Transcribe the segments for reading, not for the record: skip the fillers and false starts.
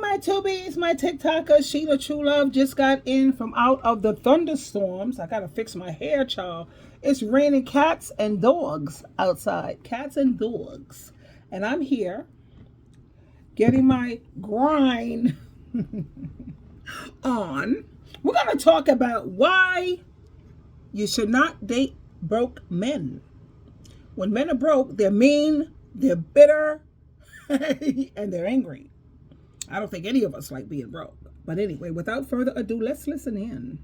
my tubies, my TikTokers. SheilaTruelove just got in from out of the thunderstorms. I gotta fix my hair, child. It's raining cats and dogs outside. Cats and dogs. And I'm here getting my grind on. We're gonna talk about why you should not date broke men. When men are broke, they're mean, they're bitter, and they're angry. I don't think any of us like being broke. But anyway, without further ado, let's listen in.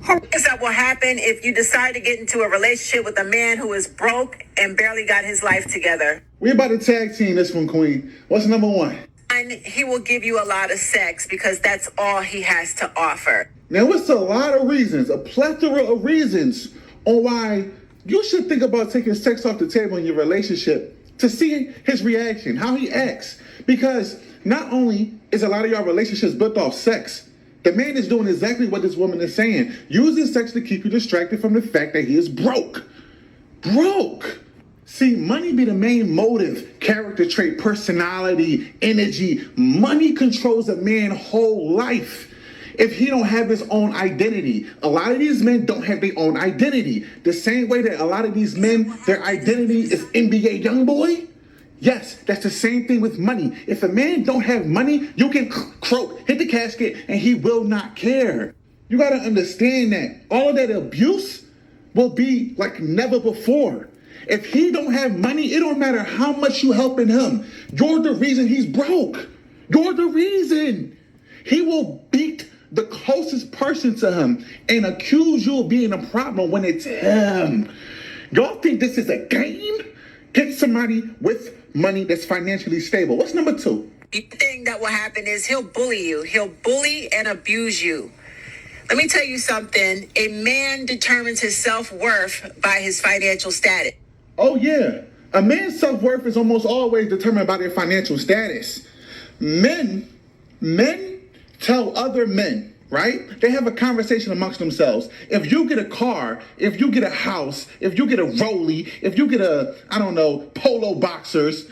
Things that will happen if you decide to get into a relationship with a man who is broke and barely got his life together. We're about to tag team this one, Queen. What's number one? And he will give you a lot of sex because that's all he has to offer. Now, it's a lot of reasons, a plethora of reasons on why you should think about taking sex off the table in your relationship to see his reaction, how he acts. Because not only is a lot of y'all relationships built off sex, the man is doing exactly what this woman is saying, using sex to keep you distracted from the fact that he is broke. Broke. See, money be the main motive, character trait, personality, energy. Money controls a man's whole life. If he don't have his own identity, a lot of these men don't have their own identity. The same way that a lot of these men, their identity is NBA YoungBoy. Yes, that's the same thing with money. If a man don't have money, you can croak, hit the casket, and he will not care. You gotta understand that all of that abuse will be like never before. If he don't have money, it don't matter how much you helping him. You're the reason he's broke. You're the reason. He will beat the closest person to him and accuse you of being a problem when it's him. Y'all think this is a game? Get somebody with money that's financially stable. What's number two? The thing that will happen is he'll bully you. He'll bully and abuse you. Let me tell you something. A man determines his self-worth by his financial status. Oh yeah. A man's self-worth is almost always determined by their financial status. Men tell other men, right? They have a conversation amongst themselves. If you get a car, if you get a house, if you get a Rollie, if you get a, I don't know, polo boxers,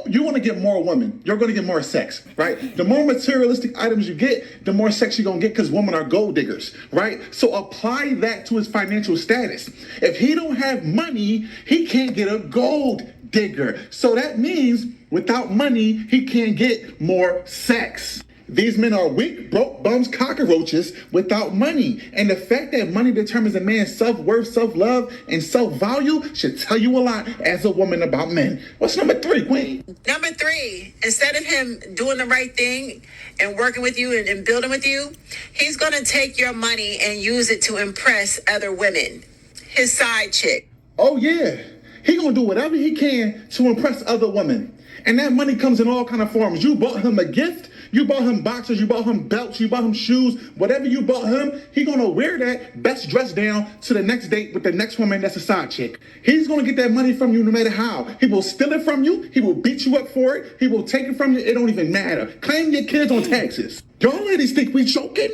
you want to get more women. You're going to get more sex, right? The more materialistic items you get, the more sex you're going to get because women are gold diggers, right? So apply that to his financial status. If he don't have money, he can't get a gold digger. So that means without money, he can't get more sex. These men are weak, broke, bums, cockroaches without money. And the fact that money determines a man's self-worth, self-love, and self-value should tell you a lot as a woman about men. What's number three, Queen? Number three, instead of him doing the right thing and working with you and building with you, he's going to take your money and use it to impress other women. His side chick. Oh, yeah. He gonna do whatever he can to impress other women. And that money comes in all kind of forms. You bought him a gift. You bought him boxers, you bought him belts, you bought him shoes, whatever you bought him, he gonna wear that best dress down to the next date with the next woman that's a side chick. He's gonna get that money from you no matter how. He will steal it from you, he will beat you up for it, he will take it from you, it don't even matter. Claim your kids on taxes. Y'all ladies think we joking?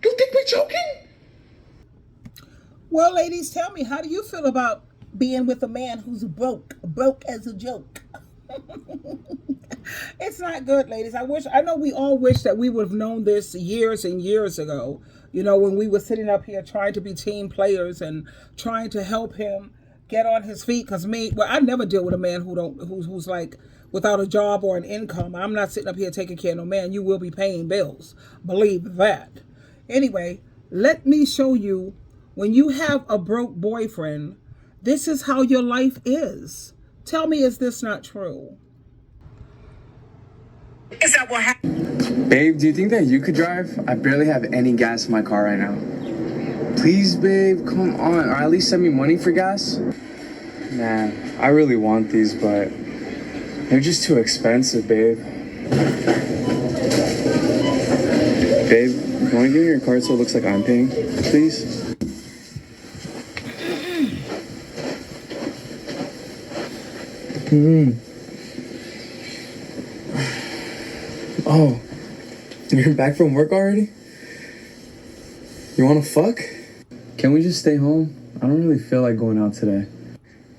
You think we joking? Well, ladies, tell me, how do you feel about being with a man who's broke as a joke? It's not good, ladies. I know we all wish that we would have known this years and years ago, you know, when we were sitting up here trying to be team players and trying to help him get on his feet. Because I never deal with a man who's like without a job or an income. I'm not sitting up here taking care of no man. You will be paying bills. Believe that. Anyway, let me show you, when you have a broke boyfriend, this is how your life is. Tell me, is this not true? Is that what happened? Babe, do you think that you could drive? I barely have any gas in my car right now. Please, babe, come on. Or at least send me money for gas. Man, I really want these, but they're just too expensive, babe. Babe, you want to give me your card so it looks like I'm paying, please? Oh, you're back from work already? You wanna fuck? Can we just stay home? I don't really feel like going out today.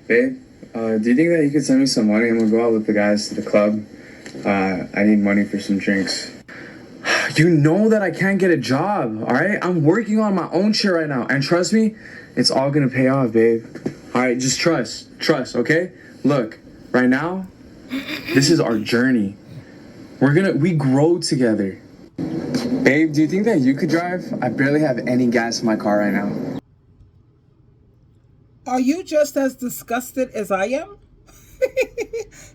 Babe, do you think that you could send me some money and we'll go out with the guys to the club? I need money for some drinks. You know that I can't get a job, all right? I'm working on my own shit right now. And trust me, it's all gonna pay off, babe. All right, just trust, okay? Look, right now, this is our journey. We grow together. Babe, do you think that you could drive? I barely have any gas in my car right now. Are you just as disgusted as I am?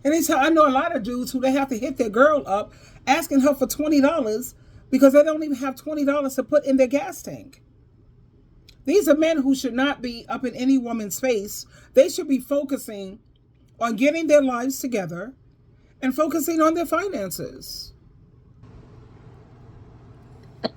And it's, I know a lot of dudes who they have to hit their girl up asking her for $20 because they don't even have $20 to put in their gas tank. These are men who should not be up in any woman's face. They should be focusing on getting their lives together and focusing on their finances.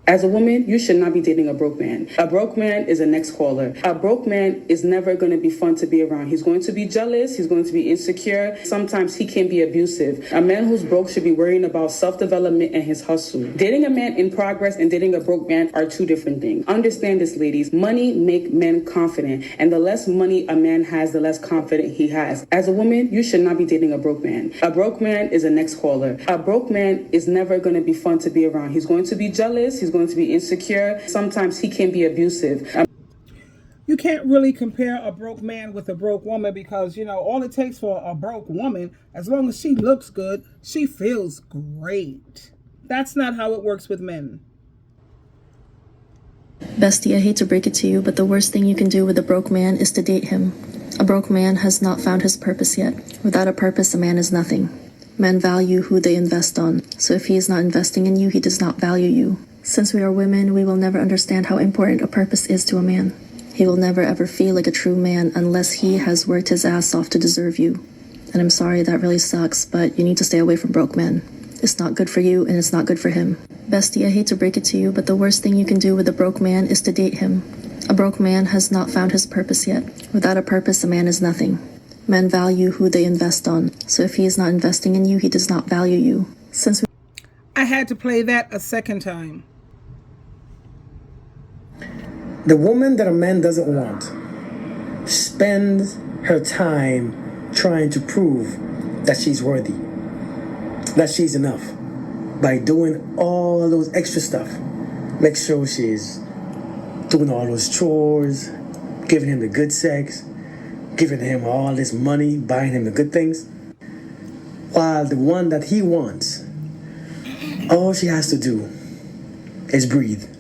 As a woman, you should not be dating a broke man. A broke man is a next caller. A broke man is never going to be fun to be around. He's going to be jealous. He's going to be insecure. Sometimes he can be abusive. A man who's broke should be worrying about self-development and his hustle. Dating a man in progress and dating a broke man are two different things. Understand this, ladies. Money make men confident, and the less money a man has, the less confident he has. As a woman, you should not be dating a broke man. A broke man is a next caller. A broke man is never going to be fun to be around. He's going to be jealous. He's going to be insecure. Sometimes he can be abusive. You can't really compare a broke man with a broke woman because, all it takes for a broke woman, as long as she looks good, she feels great. That's not how it works with men. Bestie, I hate to break it to you, but the worst thing you can do with a broke man is to date him. A broke man has not found his purpose yet. Without a purpose, a man is nothing. Men value who they invest on. So if he is not investing in you, he does not value you. Since we are women, we will never understand how important a purpose is to a man. He will never ever feel like a true man unless he has worked his ass off to deserve you. And I'm sorry, that really sucks, but you need to stay away from broke men. It's not good for you and it's not good for him. Bestie, I hate to break it to you, but the worst thing you can do with a broke man is to date him. A broke man has not found his purpose yet. Without a purpose, a man is nothing. Men value who they invest on. So if he is not investing in you, he does not value you. I had to play that a second time. The woman that a man doesn't want spends her time trying to prove that she's worthy, that she's enough, by doing all those extra stuff. Make sure she's doing all those chores, giving him the good sex, giving him all this money, buying him the good things. While the one that he wants, all she has to do is breathe.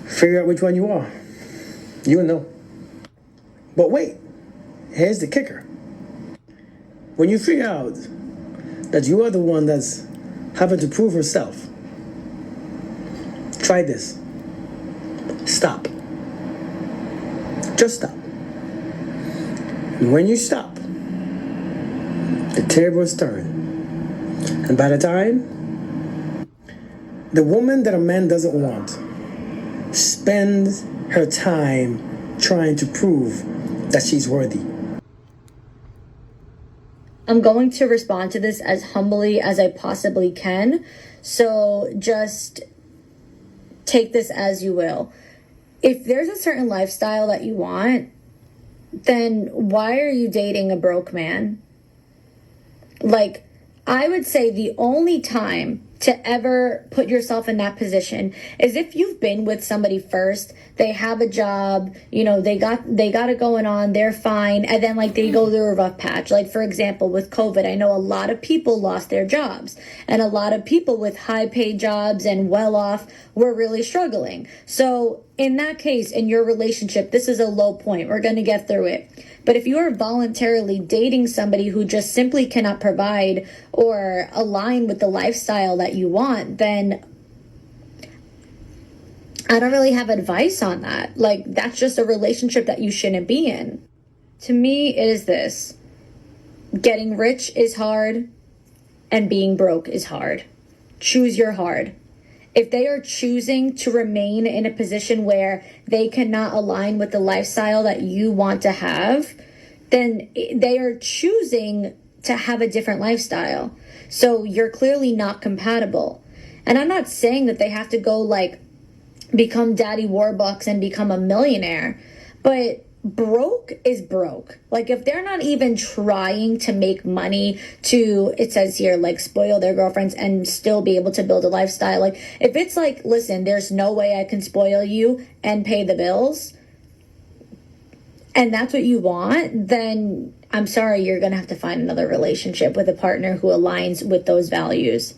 Figure out which one you are. You'll know. But wait, here's the kicker. When you figure out that you are the one that's having to prove herself, try this. Stop. Just stop. And when you stop, the tables turn. And by the time the woman that a man doesn't want spends her time trying to prove that she's worthy. I'm going to respond to this as humbly as I possibly can. So just take this as you will. If there's a certain lifestyle that you want, then why are you dating a broke man? Like, I would say the only time to ever put yourself in that position is if you've been with somebody first, they have a job, they got it going on, they're fine, and then they go through a rough patch. Like, for example, with COVID, I know a lot of people lost their jobs, and a lot of people with high paid jobs and well off were really struggling. So in that case, in your relationship, this is a low point. We're going to get through it. But if you are voluntarily dating somebody who just simply cannot provide or align with the lifestyle that you want, then I don't really have advice on that. That's just a relationship that you shouldn't be in. To me, it is this. Getting rich is hard and being broke is hard. Choose your hard. If they are choosing to remain in a position where they cannot align with the lifestyle that you want to have, then they are choosing to have a different lifestyle. So you're clearly not compatible. And I'm not saying that they have to go become Daddy Warbucks and become a millionaire, but broke is broke. Like, if they're not even trying to make money to, it says here, like, spoil their girlfriends and still be able to build a lifestyle. Like, if it's like, listen, there's no way I can spoil you and pay the bills, and that's what you want, then I'm sorry, you're gonna have to find another relationship with a partner who aligns with those values.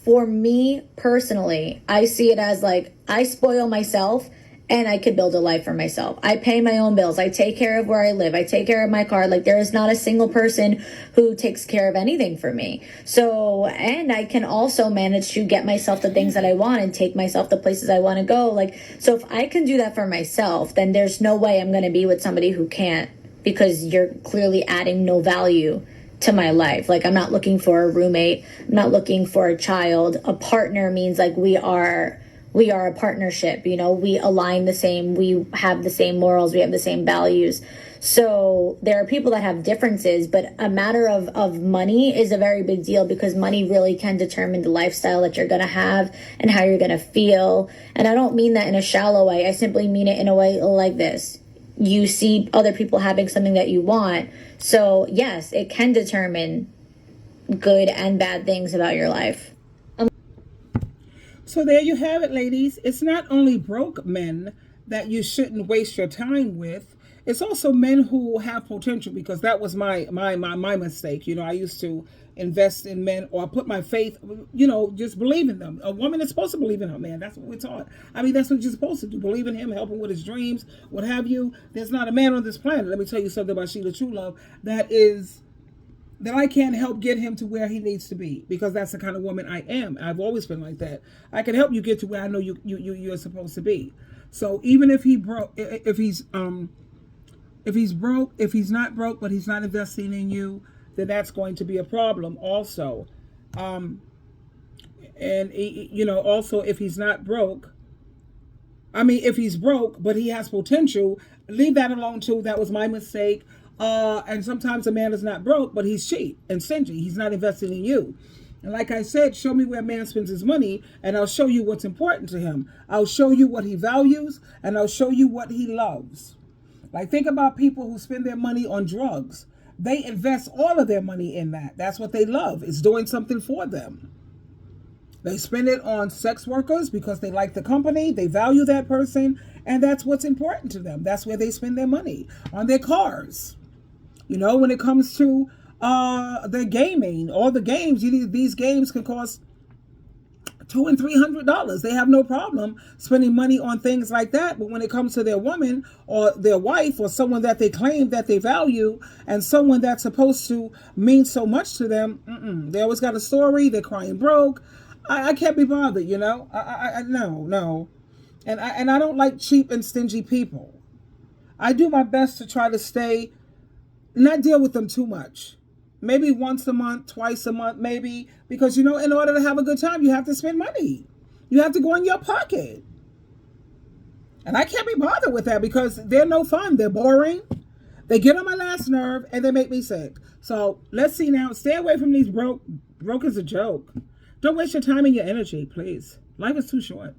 For me personally, I see it as like, I spoil myself and I could build a life for myself. I pay my own bills. I take care of where I live. I take care of my car. Like, there is not a single person who takes care of anything for me. So, and I can also manage to get myself the things that I want and take myself the places I want to go. Like, so if I can do that for myself, then there's no way I'm going to be with somebody who can't, because you're clearly adding no value to my life. Like, I'm not looking for a roommate. I'm not looking for a child. A partner means like we are a partnership, you know, we align the same, we have the same morals, we have the same values. So there are people that have differences, but a matter of money is a very big deal, because money really can determine the lifestyle that you're going to have and how you're going to feel. And I don't mean that in a shallow way. I simply mean it in a way like this. You see other people having something that you want. So yes, it can determine good and bad things about your life. So there you have it, ladies. It's not only broke men that you shouldn't waste your time with. It's also men who have potential, because that was my mistake. You know, I used to invest in men, or put my faith, you know, just believe in them. A woman is supposed to believe in her man. That's what we're taught. I mean, that's what you're supposed to do. Believe in him, help him with his dreams, what have you. There's not a man on this planet, let me tell you something about SheilaTruelove, that I can't help get him to where he needs to be, because that's the kind of woman I am. I've always been like that. I can help you get to where I know you're supposed to be. So even if he's broke, if he's not broke, but he's not investing in you, then that's going to be a problem also. And you know, also, if he's not broke, if he's broke but he has potential, leave that alone too. That was my mistake. And sometimes a man is not broke, but he's cheap and stingy. He's not investing in you. And like I said, show me where a man spends his money, and I'll show you what's important to him. I'll show you what he values, and I'll show you what he loves. Like, think about people who spend their money on drugs. They invest all of their money in that. That's what they love. It's doing something for them. They spend it on sex workers because they like the company, they value that person, and that's what's important to them. That's where they spend their money. On their cars. You know, when it comes to the gaming, all the games, these games can cost $200 and $300. They have no problem spending money on things like that. But when it comes to their woman or their wife or someone that they claim that they value, and someone that's supposed to mean so much to them, they always got a story. They're crying broke. I can't be bothered, you know. No. And I don't like cheap and stingy people. I do my best to try to not deal with them too much. Maybe once a month, twice a month, maybe. Because, you know, in order to have a good time, you have to spend money. You have to go in your pocket. And I can't be bothered with that, because they're no fun. They're boring. They get on my last nerve, and they make me sick. So let's see now. Stay away from these broke. Broke is a joke. Don't waste your time and your energy, please. Life is too short.